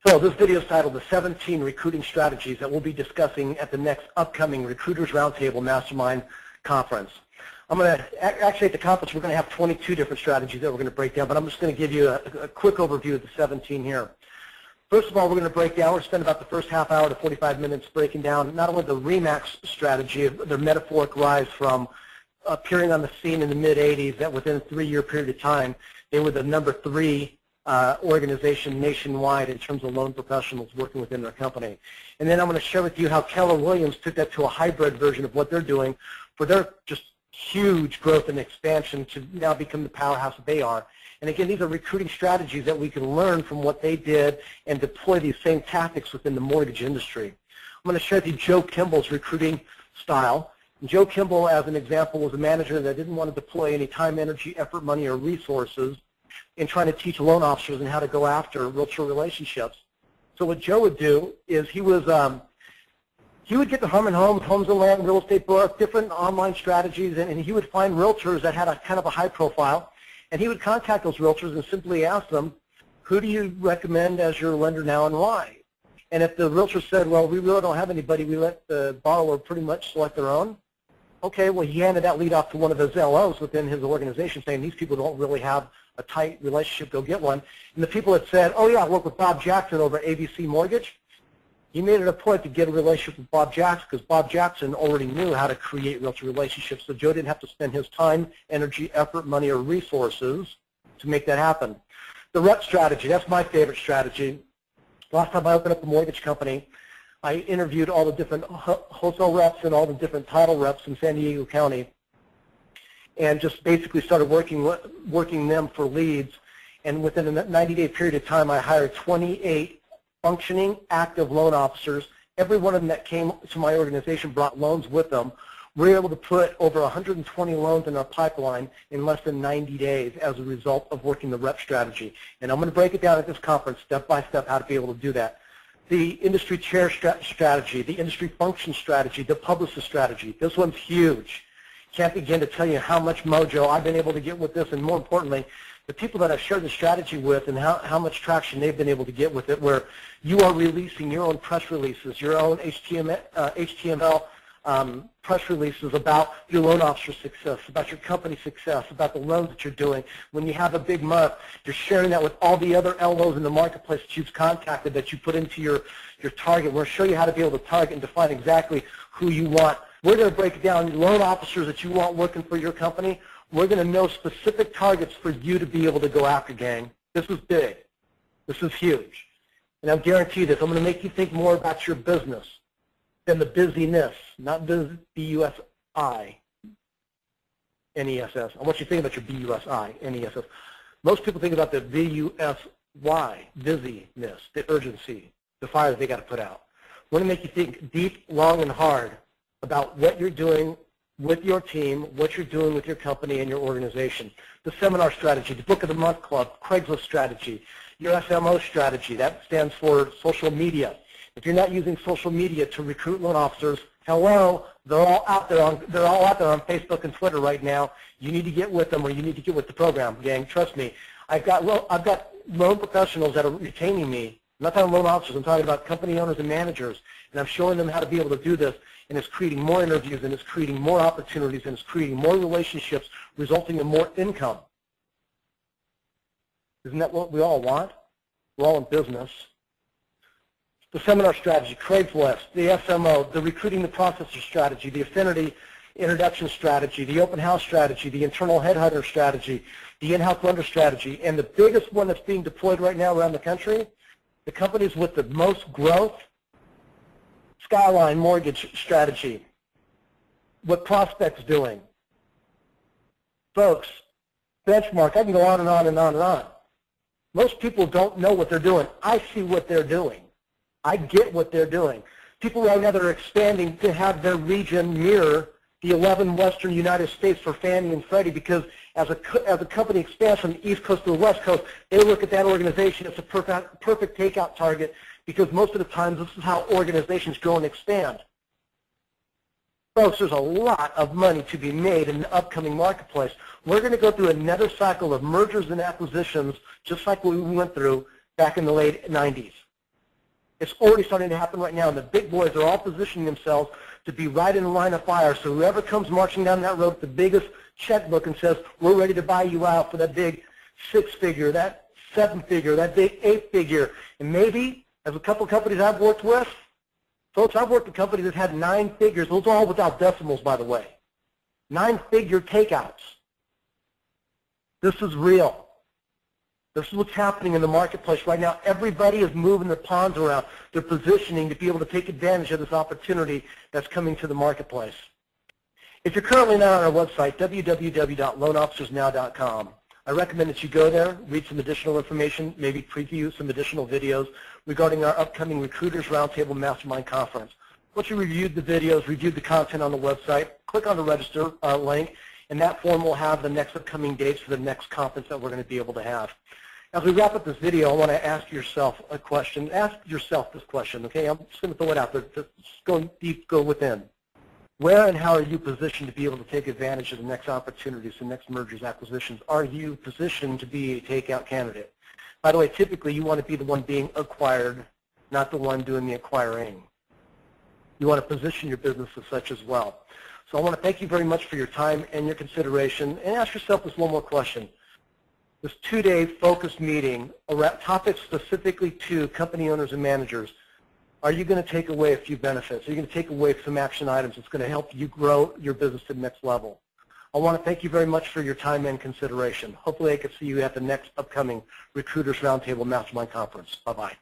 So this video is titled The 17 Recruiting Strategies that we'll be discussing at the next upcoming Recruiters Roundtable Mastermind Conference. I'm going to, actually at the conference we're going to have 22 different strategies that we're going to break down, but I'm just going to give you a quick overview of the 17 here. First of all, we're going to break down, we're going to spend about the first half hour to 45 minutes breaking down not only the RE/MAX strategy, their metaphoric rise from appearing on the scene in the mid-'80s, that within a 3-year period of time, they were the number 3 organization nationwide in terms of loan professionals working within their company. And then I'm going to share with you how Keller Williams took that to a hybrid version of what they're doing for their just huge growth and expansion to now become the powerhouse that they are. And again, these are recruiting strategies that we can learn from what they did and deploy these same tactics within the mortgage industry. I'm going to share with you Joe Kimball's recruiting style. And Joe Kimball, as an example, was a manager that didn't want to deploy any time, energy, effort, money, or resources in trying to teach loan officers on how to go after realtor relationships. So what Joe would do is he would get to Harmon Homes and Land, Real Estate Book, different online strategies, and he would find realtors that had a kind of a high profile, and he would contact those realtors and simply ask them, who do you recommend as your lender now and why? And if the realtor said, well, we really don't have anybody, we let the borrower pretty much select their own. Okay, well, he handed that lead off to one of his LOs within his organization saying these people don't really have a tight relationship, go get one. And the people that said, oh yeah, I work with Bob Jackson over at ABC Mortgage, he made it a point to get a relationship with Bob Jackson because Bob Jackson already knew how to create realtor relationships, so Joe didn't have to spend his time, energy, effort, money, or resources to make that happen. The rep strategy, that's my favorite strategy. Last time I opened up a mortgage company, I interviewed all the different wholesale reps and all the different title reps in San Diego County and just basically started working them for leads. And within a 90-day period of time, I hired 28 functioning, active loan officers. Every one of them that came to my organization brought loans with them. We were able to put over 120 loans in our pipeline in less than 90 days as a result of working the rep strategy. And I'm going to break it down at this conference step by step how to be able to do that. The industry chair strategy, the industry function strategy, the publicist strategy. This one's huge. Can't begin to tell you how much mojo I've been able to get with this, and more importantly, the people that I've shared the strategy with and how much traction they've been able to get with it, where you are releasing your own press releases, your own HTML press releases about your loan officer success, about your company success, about the loans that you're doing. When you have a big month, you're sharing that with all the other LOs in the marketplace that you've contacted, that you put into your target. We're going to show you how to be able to target and define exactly who you want. We're going to break down loan officers that you want working for your company. We're going to know specific targets for you to be able to go after, gang. This is big. This is huge. And I'll guarantee this. I'm going to make you think more about your business than the busyness, not B-U-S-I, N-E-S-S. I want you to think about your B-U-S-I, N-E-S-S. Most people think about the B-U-S-Y, busyness, the urgency, the fire that they got to put out. I want to make you think deep, long, and hard about what you're doing with your team, what you're doing with your company and your organization. The seminar strategy, the Book of the Month Club, Craigslist strategy, your SMO strategy, that stands for social media. If you're not using social media to recruit loan officers, hello, they're all out there on Facebook and Twitter right now. You need to get with them, or you need to get with the program, gang. Trust me. I've got loan professionals that are retaining me. I'm not talking loan officers. I'm talking about company owners and managers, and I'm showing them how to be able to do this. And it's creating more interviews, and it's creating more opportunities, and it's creating more relationships, resulting in more income. Isn't that what we all want? We're all in business. The seminar strategy, Craigslist, the SMO, the recruiting the processor strategy, the affinity introduction strategy, the open house strategy, the internal headhunter strategy, the in-house lender strategy, and the biggest one that's being deployed right now around the country, the companies with the most growth, Skyline Mortgage strategy, what Prospect's doing. Folks, Benchmark, I can go on and on and on and on. Most people don't know what they're doing. I see what they're doing. I get what they're doing. People right now that are expanding to have their region mirror the 11 Western United States for Fannie and Freddie, because as a company expands from the East Coast to the West Coast, they look at that organization as a perfect takeout target, because most of the time this is how organizations grow and expand. Folks, there's a lot of money to be made in the upcoming marketplace. We're going to go through another cycle of mergers and acquisitions, just like what we went through back in the late 90s. It's already starting to happen right now, and the big boys are all positioning themselves to be right in the line of fire. So whoever comes marching down that road with the biggest checkbook and says, we're ready to buy you out for that big 6-figure, that 7-figure, that big 8-figure, and maybe, as a couple of companies I've worked with, folks, I've worked with companies that had 9 figures. Those are all without decimals, by the way. 9-figure takeouts. This is real. This is what's happening in the marketplace right now. Everybody is moving their pawns around. They're positioning to be able to take advantage of this opportunity that's coming to the marketplace. If you're currently not on our website, www.loanofficersnow.com, I recommend that you go there, read some additional information, maybe preview some additional videos regarding our upcoming Recruiters Roundtable Mastermind Conference. Once you reviewed the videos, reviewed the content on the website, click on the register link, and that form will have the next upcoming dates for the next conference that we're going to be able to have. As we wrap up this video, I want to ask yourself a question. Ask yourself this question, okay? I'm just going to throw it out there. Just go deep, go within. Where and how are you positioned to be able to take advantage of the next opportunities, the next mergers, acquisitions? Are you positioned to be a takeout candidate? By the way, typically you want to be the one being acquired, not the one doing the acquiring. You want to position your business as such as well. So I want to thank you very much for your time and your consideration, and ask yourself this one more question. This 2-day focused meeting around topics specifically to company owners and managers, are you going to take away a few benefits? Are you going to take away some action items that's going to help you grow your business to the next level? I want to thank you very much for your time and consideration. Hopefully I can see you at the next upcoming Recruiters Roundtable Mastermind Conference. Bye-bye.